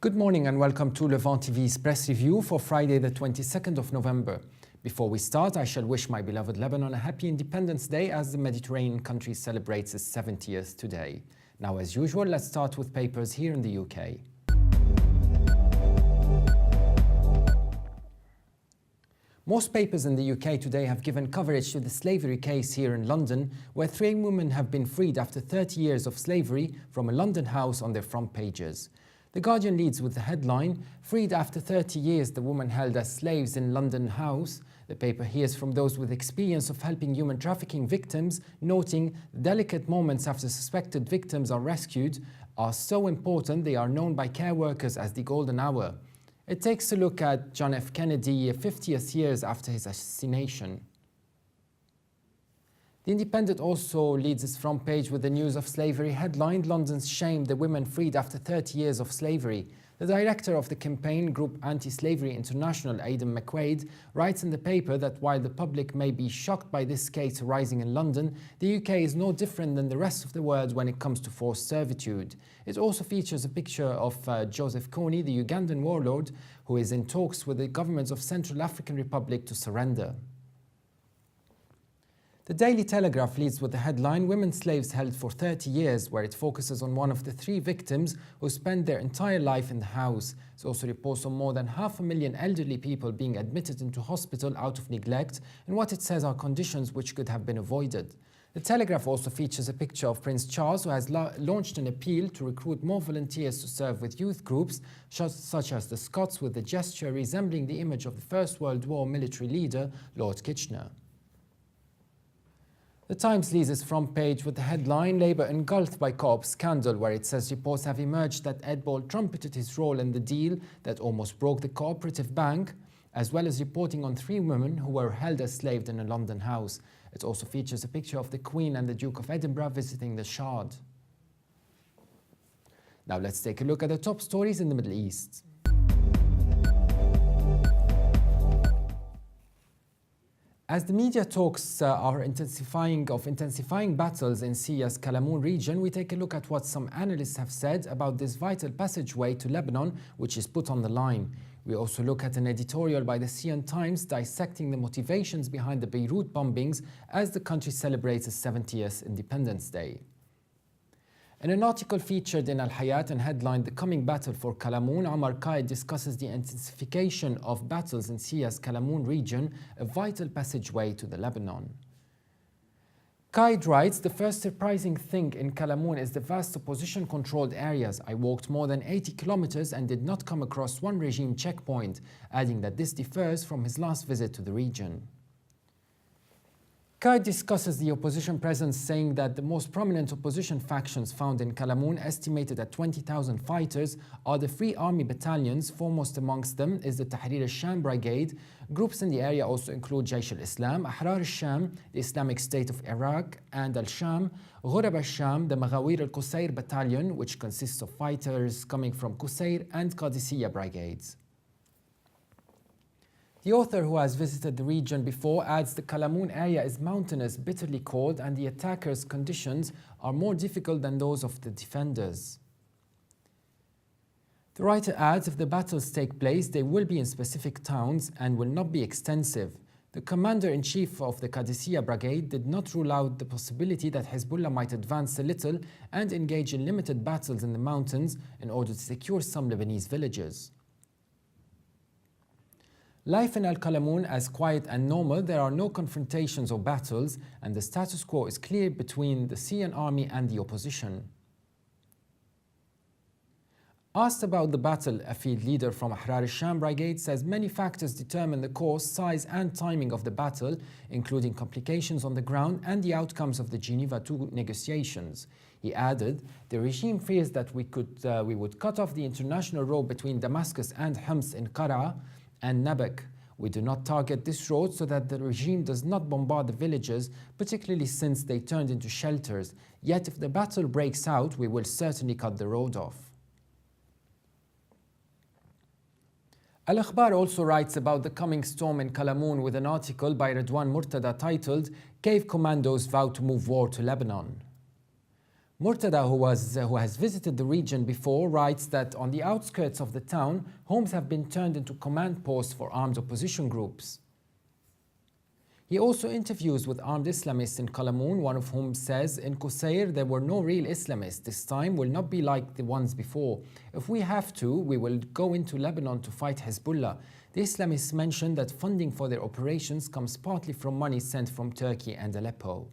Good morning and welcome to Levant TV's press review for Friday the 22nd of November. Before we start, I shall wish my beloved Lebanon a happy Independence Day as the Mediterranean country celebrates its 70th today. Now, as usual, let's start with papers here in the UK. Most papers in the UK today have given coverage to the slavery case here in London, where 3 women have been freed after 30 years of slavery from a London house on their front pages. The Guardian leads with the headline, "Freed after 30 years, the woman held as slaves in London house." The paper hears from those with experience of helping human trafficking victims, noting the delicate moments after suspected victims are rescued are so important they are known by care workers as the golden hour. It takes a look at John F. Kennedy 50th years after his assassination. The Independent also leads its front page with the news of slavery headline, "London's shame, the women freed after 30 years of slavery." The director of the campaign group Anti-Slavery International, Aidan McQuaid, writes in the paper that while the public may be shocked by this case arising in London, the UK is no different than the rest of the world when it comes to forced servitude. It also features a picture of Joseph Kony, the Ugandan warlord, who is in talks with the governments of Central African Republic to surrender. The Daily Telegraph leads with the headline, "Women slaves held for 30 years, where it focuses on one of the 3 victims who spent their entire life in the house. It also reports on more than 500,000 elderly people being admitted into hospital out of neglect and what it says are conditions which could have been avoided. The Telegraph also features a picture of Prince Charles, who has launched an appeal to recruit more volunteers to serve with youth groups, such as the Scots, with a gesture resembling the image of the First World War military leader, Lord Kitchener. The Times leads its front page with the headline, "Labour engulfed by co-op scandal," where it says reports have emerged that Ed Ball trumpeted his role in the deal that almost broke the cooperative bank, as well as reporting on 3 women who were held as slaves in a London house. It also features a picture of the Queen and the Duke of Edinburgh visiting the Shard. Now let's take a look at the top stories in the Middle East. As the media talks are intensifying battles in Syria's Kalamoun region, we take a look at what some analysts have said about this vital passageway to Lebanon, which is put on the line. We also look at an editorial by the Syrian Times dissecting the motivations behind the Beirut bombings as the country celebrates its 70th Independence Day. In an article featured in Al-Hayat and headlined "The Coming Battle for Kalamoun," Omar Qaid discusses the intensification of battles in Syria's Kalamoun region, a vital passageway to the Lebanon. Qaid writes, "The first surprising thing in Kalamoun is the vast opposition-controlled areas. I walked more than 80 kilometers and did not come across one regime checkpoint," adding that this differs from his last visit to the region. Qaid discusses the opposition presence, saying that the most prominent opposition factions found in Kalamoun, estimated at 20,000 fighters, are the 3 army battalions. Foremost amongst them is the Tahrir al-Sham brigade. Groups in the area also include Jaysh al-Islam, Ahrar al-Sham, the Islamic State of Iraq and al-Sham, Ghurab al-Sham, the Maghawir al-Qusayr battalion, which consists of fighters coming from Qusayr and Qadisiyya brigades. The author, who has visited the region before, adds the Kalamoun area is mountainous, bitterly cold, and the attackers' conditions are more difficult than those of the defenders. The writer adds, if the battles take place, they will be in specific towns and will not be extensive. The commander-in-chief of the Qadisiyya brigade did not rule out the possibility that Hezbollah might advance a little and engage in limited battles in the mountains in order to secure some Lebanese villages. Life in Al-Kalamoun is quiet and normal. There are no confrontations or battles, and the status quo is clear between the Syrian army and the opposition. Asked about the battle, a field leader from Ahrar al-Sham brigade says many factors determine the course, size and timing of the battle, including complications on the ground and the outcomes of the Geneva II negotiations. He added, "The regime fears that we would cut off the international road between Damascus and Homs in Qara and Nabak. We do not target this road so that the regime does not bombard the villages, particularly since they turned into shelters. Yet if the battle breaks out, we will certainly cut the road off." Al-Akhbar also writes about the coming storm in Kalamoun with an article by Redwan Murtada titled, "Cave Commandos Vow to Move War to Lebanon." Murtada, who has visited the region before, writes that on the outskirts of the town, homes have been turned into command posts for armed opposition groups. He also interviews with armed Islamists in Qalamun, one of whom says, in Qusayr there were no real Islamists. This time will not be like the ones before. If we have to, we will go into Lebanon to fight Hezbollah. The Islamists mention that funding for their operations comes partly from money sent from Turkey and Aleppo.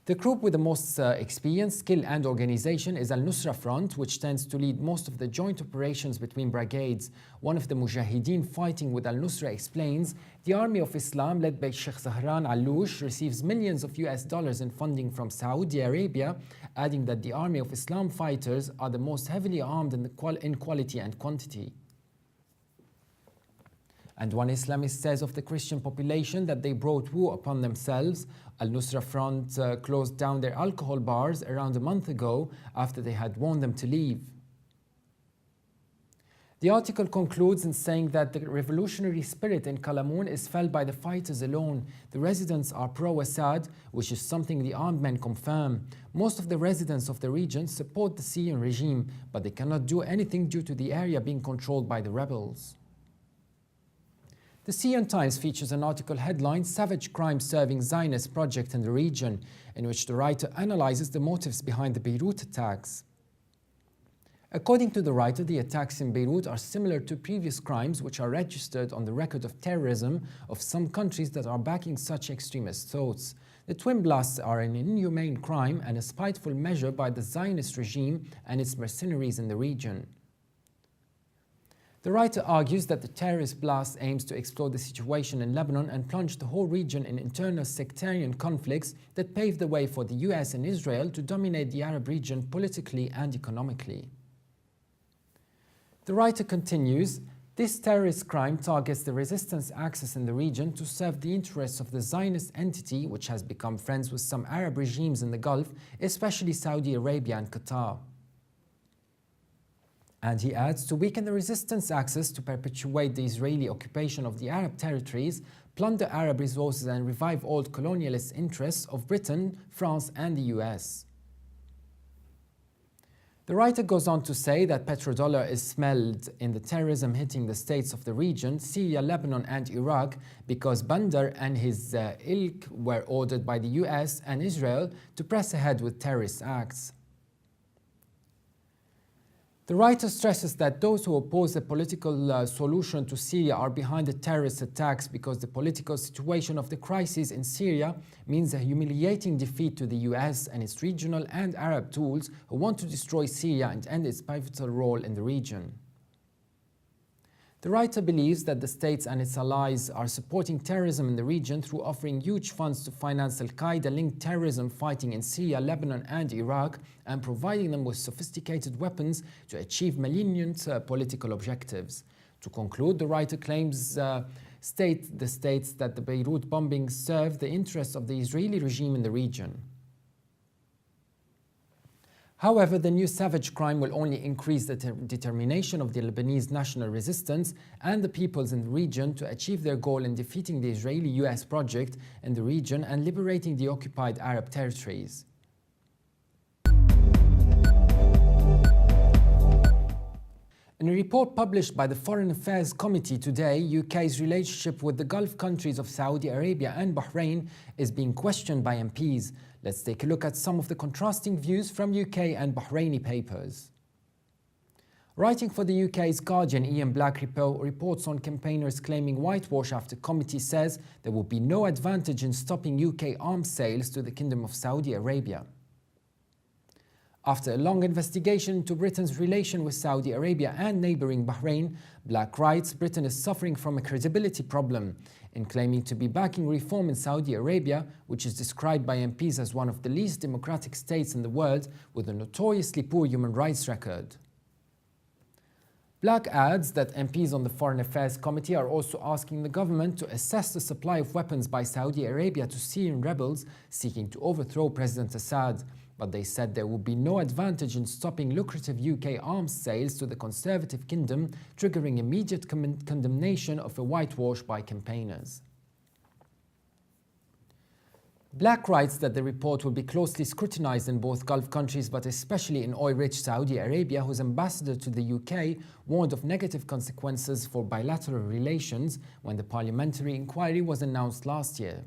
The group with the most experience, skill and organization is Al-Nusra Front, which tends to lead most of the joint operations between brigades. One of the Mujahideen fighting with Al-Nusra explains, the Army of Islam led by Sheikh Zahran Al-Loush receives millions of US dollars in funding from Saudi Arabia, adding that the Army of Islam fighters are the most heavily armed in quality and quantity. And one Islamist says of the Christian population that they brought woe upon themselves. Al-Nusra Front closed down their alcohol bars around a month ago after they had warned them to leave. The article concludes in saying that the revolutionary spirit in Qalamun is felt by the fighters alone. The residents are pro-Assad, which is something the armed men confirm. Most of the residents of the region support the Syrian regime, but they cannot do anything due to the area being controlled by the rebels. The Syrian Times features an article headlined Savage Crime Serving Zionist Project in the Region, in which the writer analyzes the motives behind the Beirut attacks. According to the writer, the attacks in Beirut are similar to previous crimes which are registered on the record of terrorism of some countries that are backing such extremist thoughts. The twin blasts are an inhumane crime and a spiteful measure by the Zionist regime and its mercenaries in the region. The writer argues that the terrorist blast aims to explore the situation in Lebanon and plunge the whole region in internal sectarian conflicts that paved the way for the US and Israel to dominate the Arab region politically and economically. The writer continues, this terrorist crime targets the resistance axis in the region to serve the interests of the Zionist entity, which has become friends with some Arab regimes in the Gulf, especially Saudi Arabia and Qatar. And he adds, to weaken the resistance axis to perpetuate the Israeli occupation of the Arab territories, plunder Arab resources and revive old colonialist interests of Britain, France and the US. The writer goes on to say that petrodollar is smelled in the terrorism hitting the states of the region, Syria, Lebanon and Iraq, because Bandar and his ilk were ordered by the US and Israel to press ahead with terrorist acts. The writer stresses that those who oppose a political solution to Syria are behind the terrorist attacks because the political situation of the crisis in Syria means a humiliating defeat to the US and its regional and Arab tools who want to destroy Syria and end its pivotal role in the region. The writer believes that the states and its allies are supporting terrorism in the region through offering huge funds to finance Al-Qaeda-linked terrorism fighting in Syria, Lebanon and Iraq, and providing them with sophisticated weapons to achieve malignant political objectives. To conclude, the writer claims the states that the Beirut bombings serve the interests of the Israeli regime in the region. However, the new savage crime will only increase the determination of the Lebanese national resistance and the peoples in the region to achieve their goal in defeating the Israeli-US project in the region and liberating the occupied Arab territories. In a report published by the Foreign Affairs Committee today, UK's relationship with the Gulf countries of Saudi Arabia and Bahrain is being questioned by MPs. Let's take a look at some of the contrasting views from UK and Bahraini papers. Writing for the UK's Guardian, Ian Black reports on campaigners claiming whitewash after committee says there will be no advantage in stopping UK arms sales to the Kingdom of Saudi Arabia. After a long investigation into Britain's relation with Saudi Arabia and neighbouring Bahrain, Black writes Britain is suffering from a credibility problem in claiming to be backing reform in Saudi Arabia, which is described by MPs as one of the least democratic states in the world with a notoriously poor human rights record. Black adds that MPs on the Foreign Affairs Committee are also asking the government to assess the supply of weapons by Saudi Arabia to Syrian rebels seeking to overthrow President Assad. But they said there would be no advantage in stopping lucrative UK arms sales to the Conservative Kingdom, triggering immediate condemnation of a whitewash by campaigners. Black writes that the report will be closely scrutinized in both Gulf countries, but especially in oil-rich Saudi Arabia, whose ambassador to the UK warned of negative consequences for bilateral relations when the parliamentary inquiry was announced last year.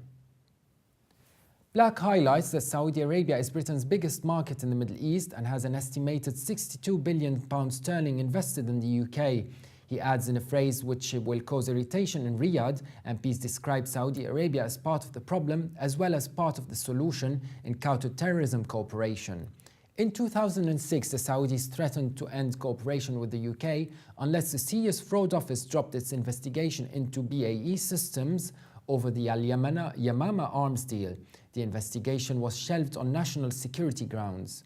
Black highlights that Saudi Arabia is Britain's biggest market in the Middle East and has an estimated £62 billion invested in the UK. He adds in a phrase which will cause irritation in Riyadh, MPs describe Saudi Arabia as part of the problem as well as part of the solution in counter-terrorism cooperation. In 2006, the Saudis threatened to end cooperation with the UK unless the Serious Fraud Office dropped its investigation into BAE Systems over the Al-Yamama arms deal. The investigation was shelved on national security grounds.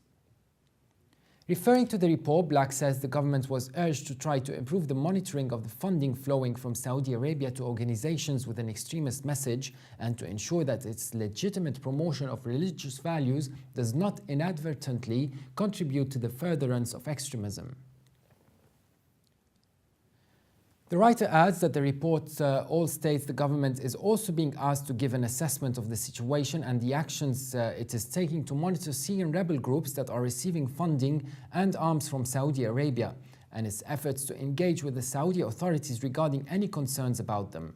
Referring to the report, Black says the government was urged to try to improve the monitoring of the funding flowing from Saudi Arabia to organizations with an extremist message and to ensure that its legitimate promotion of religious values does not inadvertently contribute to the furtherance of extremism. The writer adds that the report all states the government is also being asked to give an assessment of the situation and the actions it is taking to monitor Syrian rebel groups that are receiving funding and arms from Saudi Arabia, and its efforts to engage with the Saudi authorities regarding any concerns about them.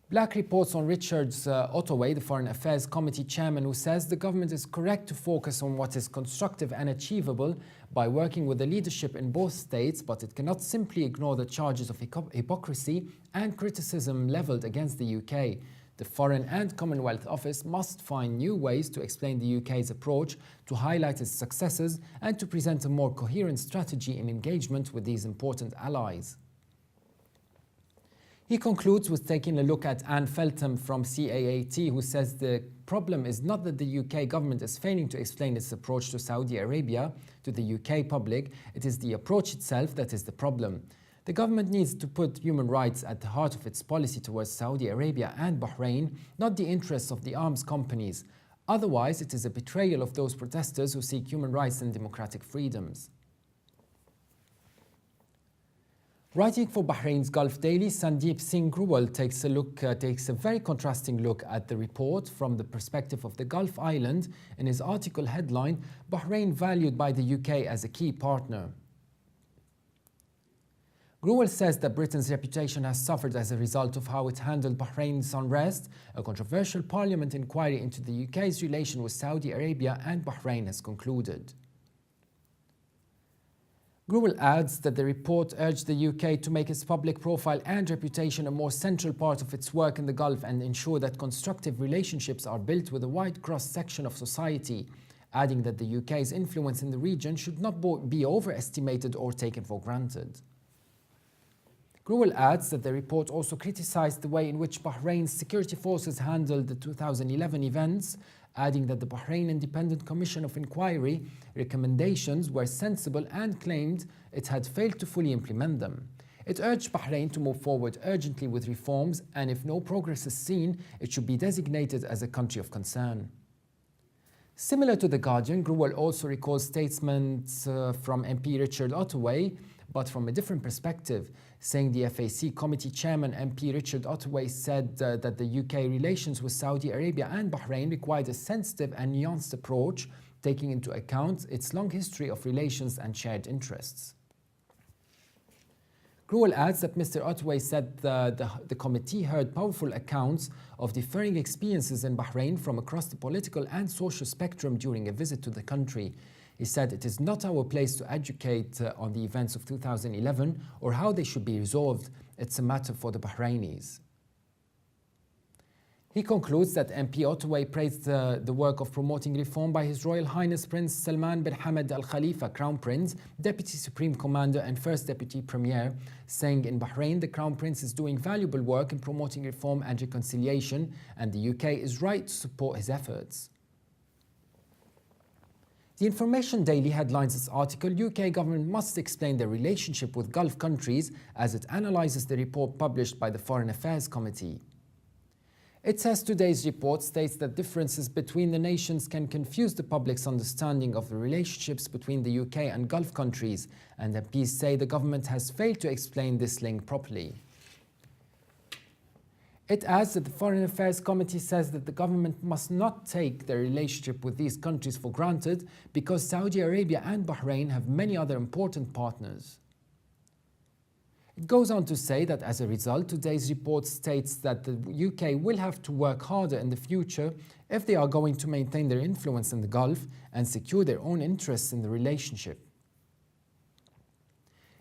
Black reports on Richard Ottaway, the Foreign Affairs Committee chairman, who says the government is correct to focus on what is constructive and achievable by working with the leadership in both states, but it cannot simply ignore the charges of hypocrisy and criticism levelled against the UK. The Foreign and Commonwealth Office must find new ways to explain the UK's approach, to highlight its successes, and to present a more coherent strategy in engagement with these important allies. He concludes with taking a look at Anne Feltham from CAAT, who says the problem is not that the UK government is failing to explain its approach to Saudi Arabia to the UK public, it is the approach itself that is the problem. The government needs to put human rights at the heart of its policy towards Saudi Arabia and Bahrain, not the interests of the arms companies. Otherwise, it is a betrayal of those protesters who seek human rights and democratic freedoms. Writing for Bahrain's Gulf Daily, Sandeep Singh Grewal takes a very contrasting look at the report from the perspective of the Gulf island in his article headline, Bahrain valued by the UK as a key partner. Grewal says that Britain's reputation has suffered as a result of how it handled Bahrain's unrest. A controversial parliament inquiry into the UK's relation with Saudi Arabia and Bahrain has concluded. Grewal adds that the report urged the UK to make its public profile and reputation a more central part of its work in the Gulf and ensure that constructive relationships are built with a wide cross-section of society, adding that the UK's influence in the region should not be overestimated or taken for granted. Grewal adds that the report also criticised the way in which Bahrain's security forces handled the 2011 events, adding that the Bahrain Independent Commission of Inquiry recommendations were sensible and claimed it had failed to fully implement them. It urged Bahrain to move forward urgently with reforms, and if no progress is seen, it should be designated as a country of concern. Similar to The Guardian, Grewal also recalls statements from MP Richard Ottaway, but from a different perspective, saying the FAC committee chairman MP Richard Ottaway said that the UK relations with Saudi Arabia and Bahrain required a sensitive and nuanced approach, taking into account its long history of relations and shared interests. Grewal adds that Mr. Ottaway said the committee heard powerful accounts of differing experiences in Bahrain from across the political and social spectrum during a visit to the country. He said it is not our place to educate on the events of 2011 or how they should be resolved. It's a matter for the Bahrainis. He concludes that MP Ottaway praised the work of promoting reform by His Royal Highness Prince Salman bin Hamad Al Khalifa, Crown Prince, Deputy Supreme Commander and First Deputy Premier, saying in Bahrain the Crown Prince is doing valuable work in promoting reform and reconciliation, and the UK is right to support his efforts. The Information Daily headlines this article, UK government must explain their relationship with Gulf countries as it analyses the report published by the Foreign Affairs Committee. It says today's report states that differences between the nations can confuse the public's understanding of the relationships between the UK and Gulf countries, and MPs say the government has failed to explain this link properly. It adds that the Foreign Affairs Committee says that the government must not take their relationship with these countries for granted because Saudi Arabia and Bahrain have many other important partners. It goes on to say that as a result, today's report states that the UK will have to work harder in the future if they are going to maintain their influence in the Gulf and secure their own interests in the relationship.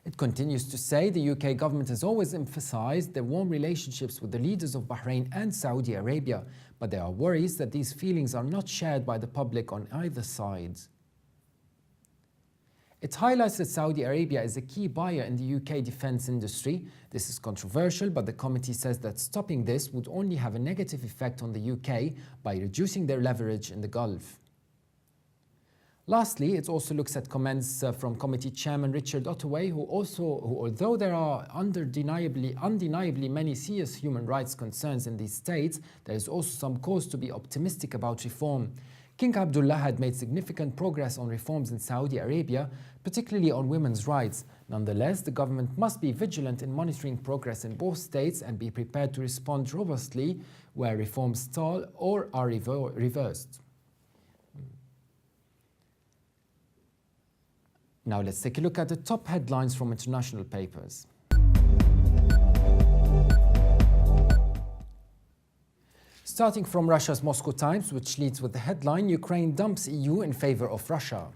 It continues to say the UK government has always emphasized their warm relationships with the leaders of Bahrain and Saudi Arabia, but there are worries that these feelings are not shared by the public on either side. It highlights that Saudi Arabia is a key buyer in the UK defence industry. This is controversial, but the committee says that stopping this would only have a negative effect on the UK by reducing their leverage in the Gulf. Lastly, it also looks at comments from Committee Chairman Richard Ottaway, who although there are undeniably many serious human rights concerns in these states, there is also some cause to be optimistic about reform. King Abdullah had made significant progress on reforms in Saudi Arabia, particularly on women's rights. Nonetheless, the government must be vigilant in monitoring progress in both states and be prepared to respond robustly where reforms stall or are reversed. Now let's take a look at the top headlines from international papers. Starting from Russia's Moscow Times, which leads with the headline, Ukraine dumps EU in favor of Russia.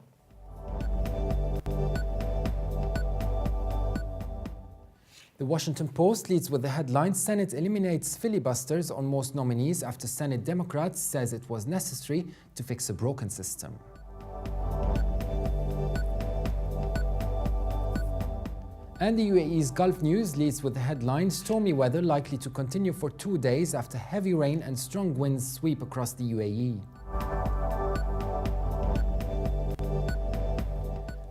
The Washington Post leads with the headline, Senate eliminates filibusters on most nominees after Senate Democrats says it was necessary to fix a broken system. And the UAE's Gulf News leads with the headline, stormy weather likely to continue for 2 days after heavy rain and strong winds sweep across the UAE.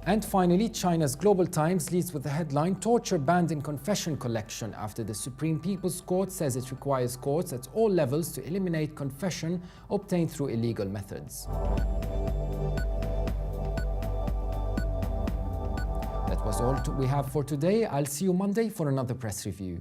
And finally, China's Global Times leads with the headline, torture banned in confession collection after the Supreme People's Court says it requires courts at all levels to eliminate confession obtained through illegal methods. That was all we have for today. I'll see you Monday for another press review.